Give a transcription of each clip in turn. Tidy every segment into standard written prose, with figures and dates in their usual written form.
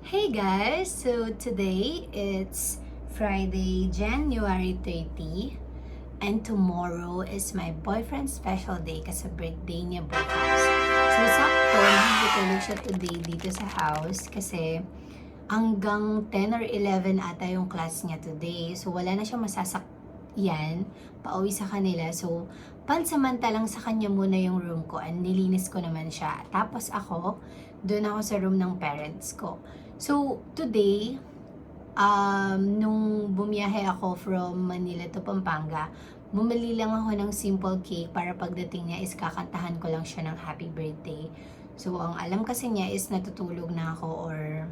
Hey guys! So today it's Friday, January 30, and tomorrow is my boyfriend's special day kasi birthday niya bukas. So sakto, nakikitulog siya today dito sa house kasi hanggang 10 or 11 ata yung class niya today. So wala na siya masasakyan pauwi sa kanila. So pansamantalang sa kanya muna yung room ko and nilinis ko naman siya. Tapos ako, doon ako sa room ng parents ko. So today, nung bumiyahe ako from Manila to Pampanga, bumili lang ako ng simple cake para pagdating niya is kakantahan ko lang siya ng happy birthday. So ang alam kasi niya is natutulog na ako or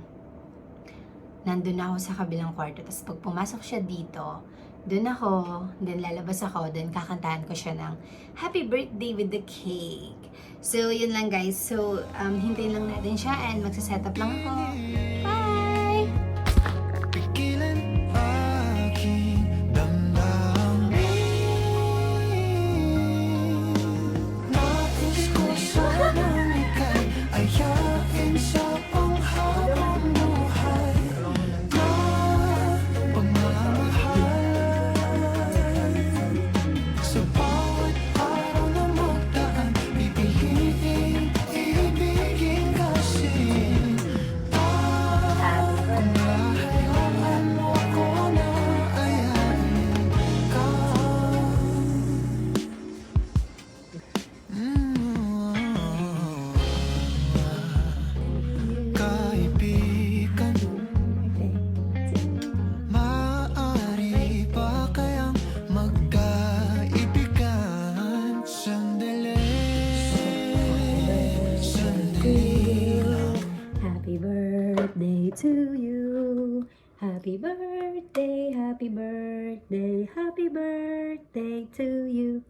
nandun na ako sa kabilang kwarto. Tapos pag pumasok siya dito, dun ako, then lalabas ako, then kakantahan ko siya ng happy birthday with the cake. So yun lang guys. So hintayin lang natin siya and magsaset up lang ako. Bye! Pigilan aking damdamin. Nais ko sanang ika'y ayain sa panghabang buhay na pagmamahal. Sa bawat araw na magdaan, pipiliin, ibigin kasi kaibigan, maaari ba kayang magkaibigan? Sandali, sandali lang. Happy birthday to you. Happy birthday, happy birthday, happy birthday to you.